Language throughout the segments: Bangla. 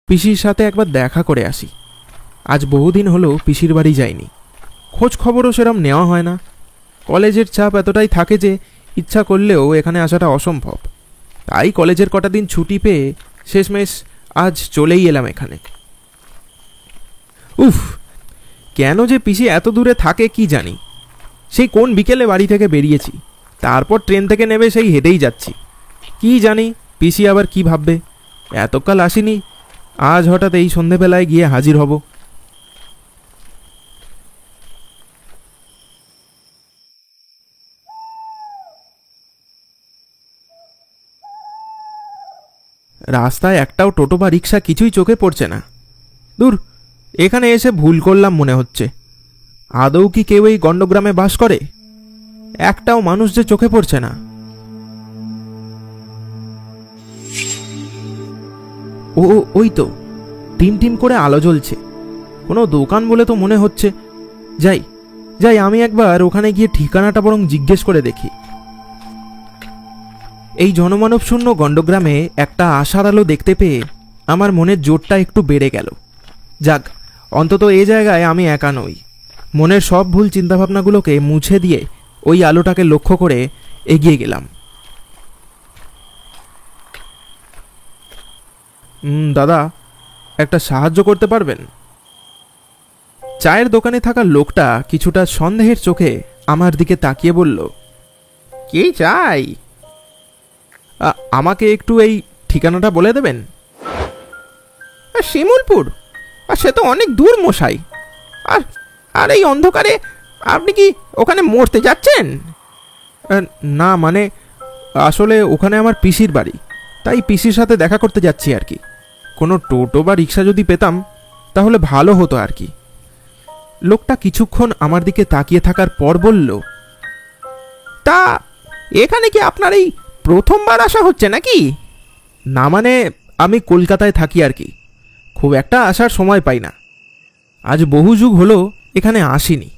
পিসির সাথে একবার দেখা করে আসি। আজ বহুদিন হলো পিসির বাড়ি যাইনি, খোঁজ খবরও সেরম নেওয়া হয় না। কলেজের চাপ এতটাই থাকে যে ইচ্ছা করলেও এখানে আসাটা অসম্ভব। তাই কলেজের কটা দিন ছুটি পেয়ে শেষমেশ আজ চলেই এলাম এখানে। উফ, কেন যে পিসি এত দূরে থাকে কি জানি। সেই কোন বিকেলে বাড়ি থেকে বেরিয়েছি, তারপর ট্রেন থেকে নেমে সেই হেঁটেই যাচ্ছি। কি জানি পিসি আবার কি ভাববে। এতকাল আসিনি, আজ হঠাৎ এই সন্ধেবেলায় গিয়ে হাজির হব। রাস্তায় একটাও টোটো বা রিক্সা কিছুই চোখে পড়ছে না। দূর, এখানে এসে ভুল করলাম মনে হচ্ছে। আদৌ কি কেউ এই গণ্ডগ্রামে বাস করে? একটাও মানুষ যে চোখে পড়ছে না। ও ওই তো টিম টিম করে আলো জ্বলছে, কোনো দোকান বলে তো মনে হচ্ছে। যাই যাই, আমি একবার ওখানে গিয়ে ঠিকানাটা বরং জিজ্ঞেস করে দেখি। এই জনমানব শূন্য গণ্ডগ্রামে একটা আশার আলো দেখতে পেয়ে আমার মনের জোরটা একটু বেড়ে গেল। যাক, অন্তত এ জায়গায় আমি একা নই। মনের সব ভুল চিন্তাভাবনাগুলোকে মুছে দিয়ে ওই আলোটাকে লক্ষ্য করে এগিয়ে গেলাম। দাদা, একটা সাহায্য করতে পারবেন? চায়ের দোকানে থাকা লোকটা কিছুটা সন্দেহের চোখে আমার দিকে তাকিয়ে বলল, কি চাই? আমাকে একটু এই ঠিকানাটা বলে দেবেন? শিমুলপুর? সে তো অনেক দূর মশাই। আর আর এই অন্ধকারে আপনি কি ওখানে মরতে যাচ্ছেন? না, মানে আসলে ওখানে আমার পিসির বাড়ি, তাই পিসির সাথে দেখা করতে যাচ্ছি আর কি। কোনো টোটো বা রিক্সা যদি পেতাম তাহলে ভালো হতো আর কি। লোকটা কিছুক্ষণ আমার দিকে তাকিয়ে থাকার পর বলল, তা এখানে কি আপনার এই প্রথমবার আসা হচ্ছে নাকি? না, মানে আমি কলকাতায় থাকি আর কি, খুব একটা আসার সময় পাই না। আজ বহু যুগ হলো এখানে আসিনি।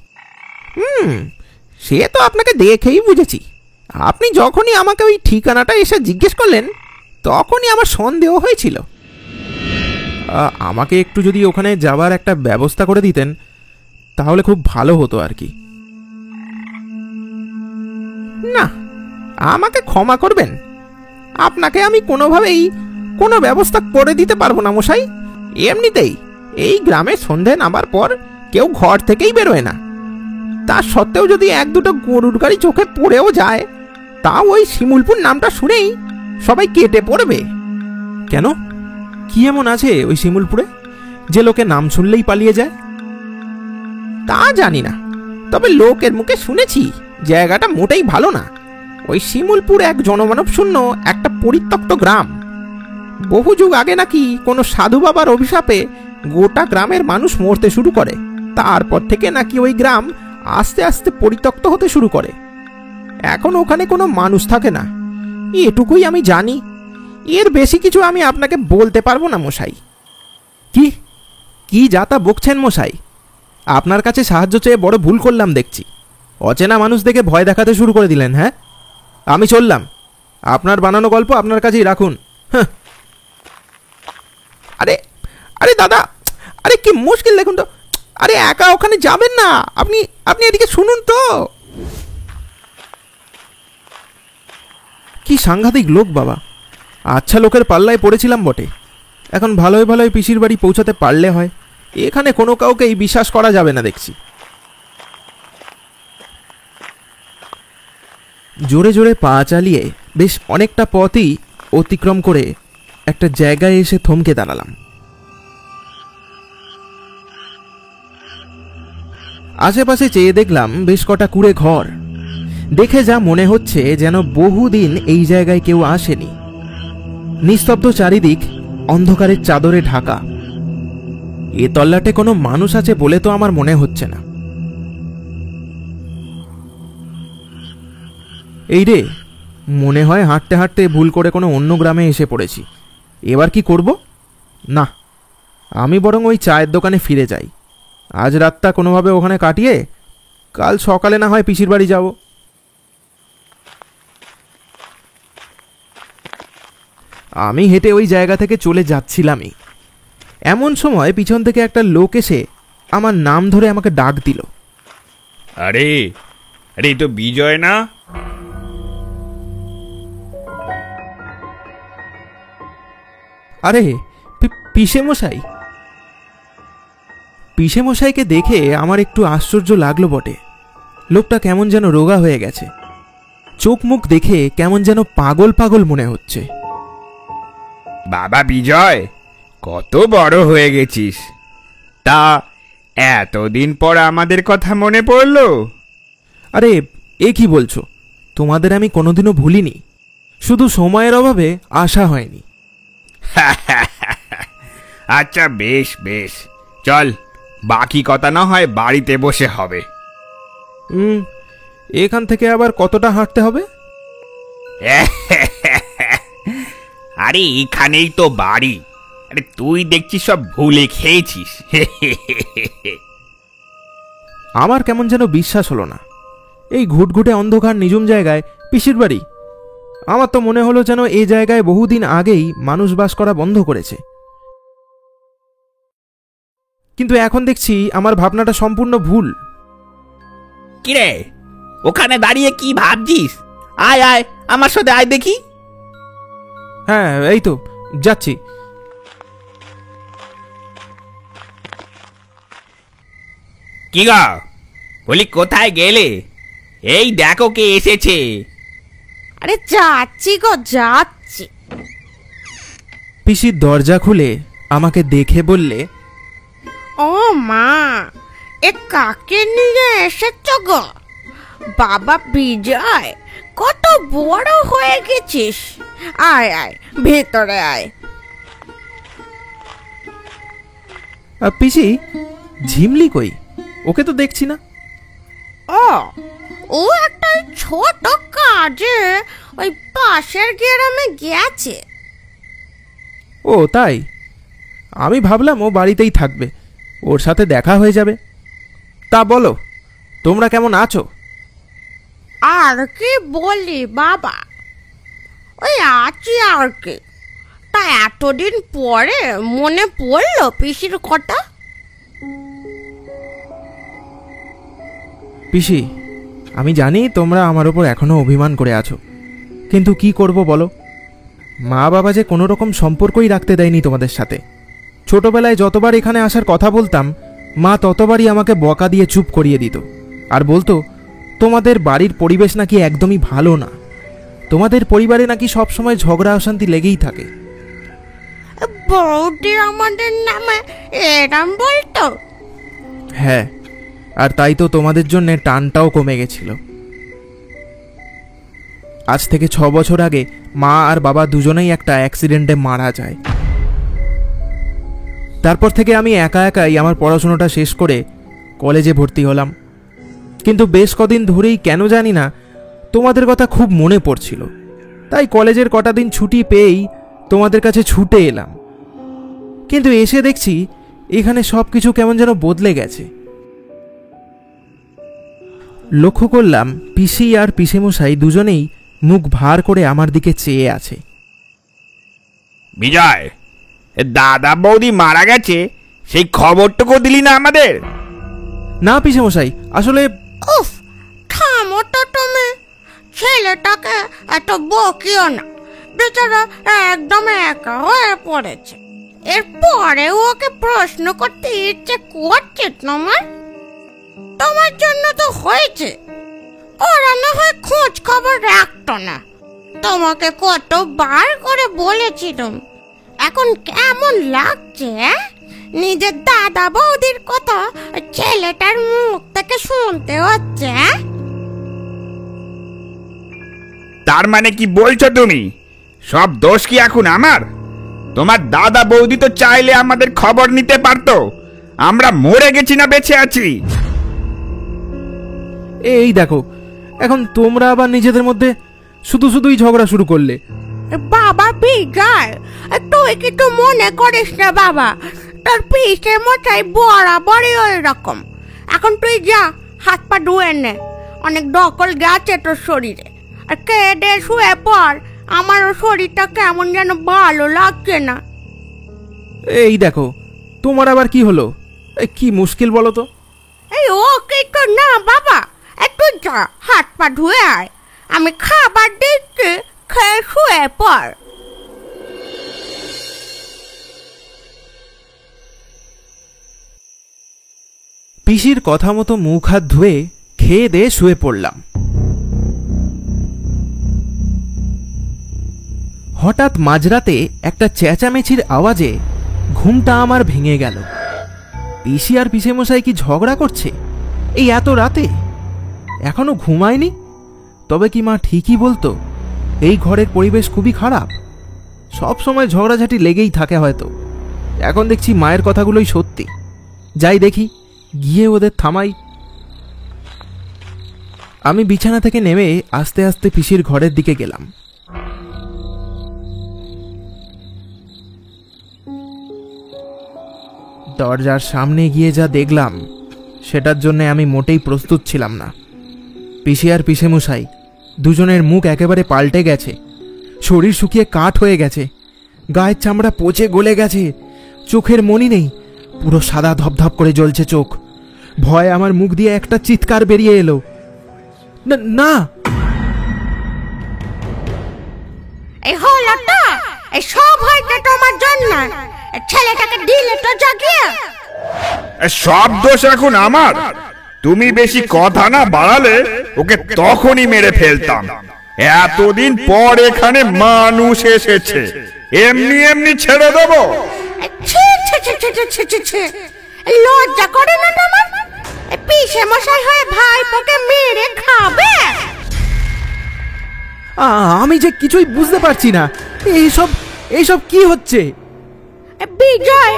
সে তো আপনাকে দেখেই বুঝেছি। আপনি যখনই আমাকে ওই ঠিকানাটা এসে জিজ্ঞেস করলেন তখনই আমার সন্দেহ হয়েছিল। আমাকে একটু যদি ওখানে যাওয়ার একটা ব্যবস্থা করে দিতেন তাহলে খুব ভালো হতো আর কি। না, আমাকে ক্ষমা করবেন, আপনাকে আমি কোনোভাবেই কোনো ব্যবস্থা করে দিতে পারবো না মশাই। এমনিতেই এই গ্রামে সন্ধে নামার পর কেউ ঘর থেকেই বেরোয় না। তা সত্ত্বেও যদি এক দুটো গরুর গাড়ি চোখে পড়েও যায়, তাও ওই শিমুলপুর নামটা শুনেই সবাই কেটে পড়বে। কেন, কি এমন আছে ওই শিমুলপুরে যে লোকে নাম শুনলেই পালিয়ে যায়? তা জানি না, তবে লোকের মুখে শুনেছি জায়গাটা মোটেই ভালো না। ওই শিমুলপুর এক জনমানব শূন্য একটা পরিত্যক্ত গ্রাম। বহু যুগ আগে নাকি কোনো সাধু বাবার অভিশাপে গোটা গ্রামের মানুষ মরতে শুরু করে। তারপর থেকে নাকি ওই গ্রাম আস্তে আস্তে পরিত্যক্ত হতে শুরু করে। এখন ওখানে কোনো মানুষ থাকে না, এটুকুই আমি জানি। এর বেশি কিছু আমি আপনাকে বলতে পারবো না মশাই। কি কি যাতা বকছেন মশাই? আপনার কাছে সাহায্য চেয়ে বড় ভুল করলাম দেখছি। অচেনা মানুষ দেখে ভয় দেখাতে শুরু করে দিলেন। হ্যাঁ, আমি চললাম। আপনার বানানো গল্প আপনার কাছেই রাখুন। আরে আরে দাদা, আরে কি মুশকিল দেখুন তো। আরে একা ওখানে যাবেন না, আপনি আপনি এদিকে শুনুন তো। কি সাংঘাতিক লোক বাবা! আচ্ছা, লোকের পাল্লায় পড়েছিলাম বটে। এখন ভালোই ভালোই পিসির বাড়ি পৌঁছাতে পারলে হয়। এখানে কোনো কাউকেই বিশ্বাস করা যাবে না দেখছি। জোরে জোরে পা চালিয়ে বেশ অনেকটা পথই অতিক্রম করে একটা জায়গায় এসে থমকে দাঁড়ালাম। আশেপাশে চেয়ে দেখলাম বেশ কটা কুড়ে ঘর। দেখে যা মনে হচ্ছে যেন বহুদিন এই জায়গায় কেউ আসেনি। নিস্তব্ধ চারিদিক অন্ধকারের চাদরে ঢাকা। এ তল্লাটে কোনো মানুষ আছে বলে তো আমার মনে হচ্ছে না। এই রে, মনে হয় হাঁটতে হাঁটতে ভুল করে কোনো অন্য গ্রামে এসে পড়েছি। এবার কি করব? না, আমি বরং ওই চায়ের দোকানে ফিরে যাই। আজ রাতটা কোনোভাবে ওখানে কাটিয়ে কাল সকালে না হয় পিসির বাড়ি যাব। আমি হেঁটে ওই জায়গা থেকে চলে যাচ্ছিলামই, এমন সময় পিছন থেকে একটা লোক এসে আমার নাম ধরে আমাকে ডাক দিল। আরে আরে তো বিজয় না? আরে পিসে মশাই। পিসে মশাইকে দেখে আমার একটু আশ্চর্য লাগলো বটে। লোকটা কেমন যেন রোগা হয়ে গেছে, চোখ মুখ দেখে কেমন যেন পাগল পাগল মনে হচ্ছে। বাবা বিজয়, কত বড় হয়ে গেছিস! তা এতদিন পর আমাদের কথা মনে পড়লো? আরে এ কি বলছো? তোমাদের আমি কোনোদিনও ভুলিনি, শুধু সময়ের অভাবে আসা হয়নি। আচ্ছা বেশ বেশ, চল বাকি কথা না হয় বাড়িতে বসে হবে। এখান থেকে আবার কতটা হাঁটতে হবে? আরে এখানেই তো বাড়ি। আরে তুই দেখছিস সব ভুলে খেয়েছিস। আমার কেমন যেন বিশ্বাস হলো না। এই ঘুটঘুটে অন্ধকার নিঝুম জায়গায় পিসির বাড়ি? আমার তো মনে হলো যেন এই জায়গায় বহুদিন আগেই মানুষ বাস করা বন্ধ করেছে। কিন্তু এখন দেখছি আমার ভাবনাটা সম্পূর্ণ ভুল। কিরে, ওখানে দাঁড়িয়ে কি ভাবছিস? আয় আয়, আমার সাথে আয় দেখি। হ্যাঁ এই তো যাচ্ছি। কি গা বলি, কোথায় গেলে? এই দেখো কে এসেছে। আরে যাচ্ছি গো, যাচ্ছি। পিসির দরজা খুলে আমাকে দেখে বললে, ও মা, এ কাকে নিয়ে এসেছ গো? বাবা বিজয়, কত বড় হয়ে গেছিস। আয় আয়, ভেতরে আয়। পিসি, ঝিমলি কই? ওকে তো দেখছি না। ও একটা ছোট কাজে ওই পাশের গ্রামে গেছে। ও তাই? আমি ভাবলাম ও বাড়িতেই থাকবে, ওর সাথে দেখা হয়ে যাবে। তা বলো, তোমরা কেমন আছো? আর কি বলি বাবা, ওই আছি আর কি। তা এতদিন পরে মনে পড়লো পিসির কথা? পিসি, আমি জানি তোমরা আমার ওপর এখনো অভিমান করে আছো, কিন্তু কি করব বলো? মা বাবা যে কোনো রকম সম্পর্কই রাখতে দেয়নি তোমাদের সাথে। ছোটবেলায় যতবার এখানে আসার কথা বলতাম, মা ততবারই আমাকে বকা দিয়ে চুপ করিয়ে দিত, আর বলতো তোমাদের বাড়ির পরিবেশ নাকি একদমই ভালো না, তোমাদের পরিবারে নাকি সবসময় ঝগড়া অশান্তি লেগেই থাকে। বৌদি আমাদের নামে এরম বলতো? হ্যাঁ, আর তাই তো তোমাদের জন্য টানটাও কমে গেছিল। আজ থেকে 6 বছর আগে মা আর বাবা দুজনেই একটা অ্যাক্সিডেন্টে মারা যায়। তারপর থেকে আমি একা একাই আমার পড়াশোনাটা শেষ করে কলেজে ভর্তি হলাম। কিন্তু বেশ কদিন ধরেই কেন জানি না তোমাদের কথা খুব মনে পড়ছিল, তাই কলেজের কটা দিন ছুটি পেয়েই তোমাদের কাছে ছুটে এলাম। কিন্তু এসে দেখছি এখানে সব কিছু কেমন যেন বদলে গেছে। লক্ষ্য করলাম পিসি আর পিসেমশাই দুজনেই মুখ ভার করে আমার দিকে চেয়ে আছে। বিজয়, দাদা বৌদি মারা গেছে, সেই খবরটুকু দিলি না আমাদের? না পিসেমশাই, আসলে উফ, থামো তো তুমি। ছেলেটাকে এত বকিও না, বেচারা একদম একা হয়ে পড়েছে। এরপরে ওকে প্রশ্ন করতে ইচ্ছে করছে তোমার? তোমার জন্য তো হয়েছে, ওরা না হয় খোঁজ খবর রাখতো না। তোমাকে কতবার করে বলেছিলাম। এখন কেমন লাগছে নিজের দাদা বৌদির কথা ছেলেটার মুখ থেকে শুনতে হচ্ছে? তার মানে কি বলছো তুমি? সব দোষ কি এখন আমার? তোমার দাদা বৌদি তো চাইলে আমাদের খবর নিতে পারতো। আমরা মরে গেছি না বেঁচে আছি? এই দেখো, এখন তোমরা আবার নিজেদের মধ্যে শুধুই ঝগড়া শুরু করলে। বাবা বিজয়, তুই কিন্তু মনে করিস না বাবা, তোর পিসে মশাই বরাবরই ওই রকম। এখন তুই যা, হাত পা ধুয়ে নে, অনেক দখল গেছে তোর শরীরে। আর কেটে শুয়ে পর, আমারও শরীরটা কেমন যেন ভালো লাগছে না। এই দেখো, তোমার আবার কি হলো? কি মুশকিল বলো তো? এই ওকে তো না বাবা, একটু যা হাত পা ধুয়ে আয়, আমি খাবার দিচ্ছি, খেয়ে শুয়ে পড়। পিসির কথা মতো মুখ হাত ধুয়ে খেয়ে দিয়ে শুয়ে পড়লাম। হঠাৎ মাঝরাতে একটা চেঁচামেচির আওয়াজে ঘুমটা আমার ভেঙে গেল। পিসি আর পিসেমশাই কি ঝগড়া করছে এই এত রাতে? এখনো ঘুমায়নি? তবে কি মা ঠিকই বলতো এই ঘরের পরিবেশ খুবই খারাপ, সব সময় ঝগড়াঝাটি লেগেই থাকে হয়তো। এখন দেখছি মায়ের কথাগুলোই সত্যি। যাই দেখি, গিয়ে ওদের থামাই। আমি বিছানা থেকে নেমে আস্তে আস্তে পিসির ঘরের দিকে গেলাম। দরজার সামনে গিয়ে যা দেখলাম সেটার জন্য আমি মোটেই প্রস্তুত ছিলাম না। পিসি আর পিসেমশাই দুজনের মুখ একেবারে পাল্টে গেছে, শরীর শুকিয়ে কাঠ হয়ে গেছে, গায়ের চামড়া পচে গলে গেছে, চোখের মনি নেই, পুরো সাদা ধপধপ করে জ্বলছে চোখ। ভয়ে আমার মুখ দিয়ে একটা চিৎকার বেরিয়ে এলো, না। এই হলো তো, এই সব হয়েছে তোমার জন্য। ছেলেটাকে দিলে তো জাগিয়ে। সব দোষ এখন আমার। তুমি বেশি কথা না বাড়ালে ওকে তখনই মেরে ফেলতাম। এতদিন পর এখানে মানুষ এসেছে, এমনি এমনি ছেড়ে দেবো? লজ্জা করে না তোমার? পিসে মশাই হয়ে ভাইপোকে মেরে খাবে? আমি যে কিছুই বুঝতে পারছি না, এইসব কি হচ্ছে? বিজয়,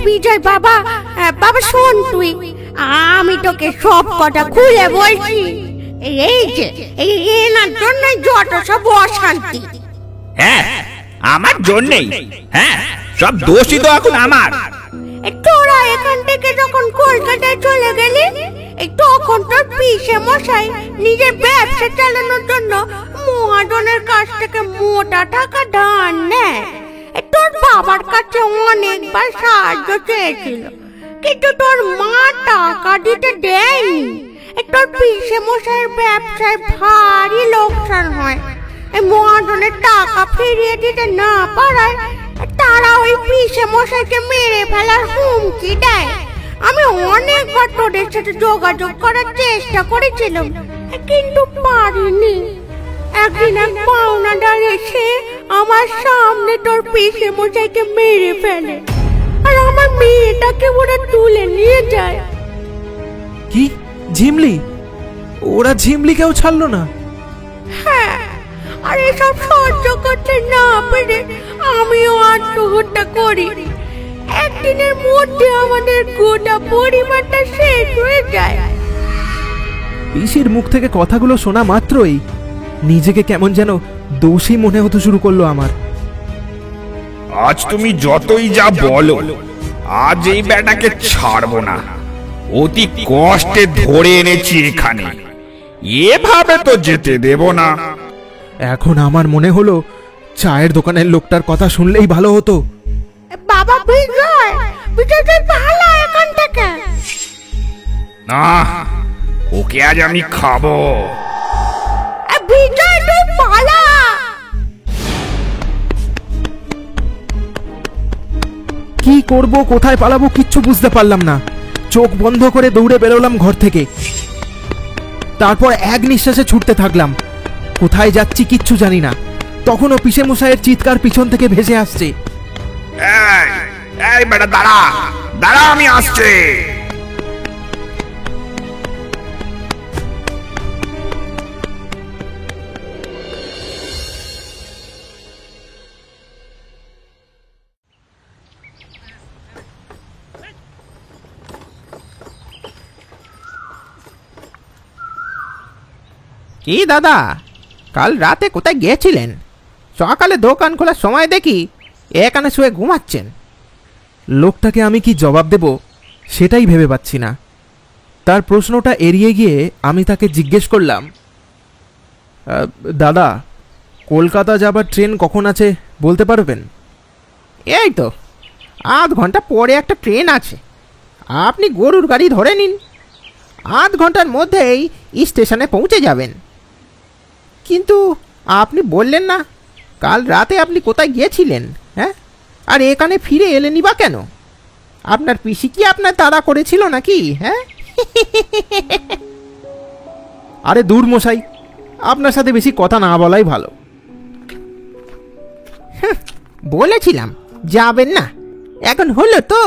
বিজয় বাবা, বাবা শোন, তুই আমি তোকে সব কথা খুলে বলছি। এই যে এনার জন্য যত সব অশান্তি। হ্যাঁ, আমার জন্যই। হ্যাঁ, সব দোষই তো এখন আমার। তোরা এখান থেকে যখন কলকাতায় চলে গেলি, তখন তোর পিসে মশাই নিজের ব্যবসা চালানোর জন্য মহাজনের কাছ থেকে মোটা টাকা ধার নেয়। তোর বাবার কাছে অনেকবার সাহায্য চেয়েছিল, কিন্তু তোর মা টাকা দিতে দেয়নি। তোর পিসে মশাইয়ের ব্যবসায় ভারী লোকসান হয়। মহাজনের টাকা ফিরিয়ে দিতে না পারায় তারা ওই পিসে মশাইকে মেরে ফেলার হুমকি দেয়। আমি অনেকবার তোদের সাথে যোগাযোগ করার চেষ্টা করেছিলাম, কিন্তু পারিনি। একদিন এক পাওনাদার এসে আমার সামনে তোর পিসে মশাইকে মেরে ফেলে, আর আমার মেয়েটাকে ওরা তুলে নিয়ে যায়। কি ঝিমলি? ওরা ঝিমলিকেও ছাড়লো না? হ্যাঁ, আর এসব সহ্য করতে না পেরে আমিও আত্মহত্যা করি। একদিনের মধ্যে আমাদের গোটা পরিবারটা শেষ হয়ে যায়। পিসির মুখ থেকে কথাগুলো শোনা মাত্রই নিজেকে কেমন যেন দোষী মনে হতে শুরু করলো আমার। আজ তুমি যতই যা বলো, আজ এই বেটাকে ছাড়বো না। অতি কষ্টে ধরে এনেছি এখানে, এভাবে তো যেতে দেব না। এখন আমার মনে হলো চায়ের দোকানের লোকটার কথা শুনলেই ভালো হতো। বাবা বিজয়, বিজয় তুই পালা এখান থেকে। না, ওকে আজ আমি খাবো। বিজয় তুই পালা। কি করব, কোথায় পালাবো কিচ্ছু বুঝতে পারলাম না। চোখ বন্ধ করে দৌড়ে বেরোলাম ঘর থেকে। তারপর এক নিঃশ্বাসে ছুটতে থাকলাম। কোথায় যাচ্ছি কিচ্ছু জানি না। তখনও পিসে মশাইয়ের চিৎকার পিছন থেকে ভেসে আসছে। এই বেটা দাঁড়া, দাঁড়া, আমি আসছি। কি দাদা, কাল রাতে কোথায় গিয়েছিলেন? সকালে দোকান খোলার সময় দেখি এখানে শুয়ে ঘুমাচ্ছেন। লোকটাকে আমি কি জবাব দেব সেটাই ভেবে পাচ্ছি না। তার প্রশ্নটা এড়িয়ে গিয়ে আমি তাকে জিজ্ঞেস করলাম, দাদা, কলকাতা যাবার ট্রেন কখন আছে বলতে পারবেন? এই তো আধ ঘন্টা পরে একটা ট্রেন আছে, আপনি গরুর গাড়ি ধরে নিন, আধ ঘন্টার মধ্যেই স্টেশনে পৌঁছে যাবেন। কিন্তু আপনি বললেন না কাল রাতে আপনি কোথায় গিয়েছিলেন? হ্যাঁ, আর এখানে ফিরে এলেনই বা কেন? আপনার পিসি কি আপনার তাড়া করেছিল নাকি? হ্যাঁ? আরে দূর মশাই, আপনার সাথে বেশি কথা না বলাই ভালো। বলেছিলাম যাবেন না, এখন হলো তো।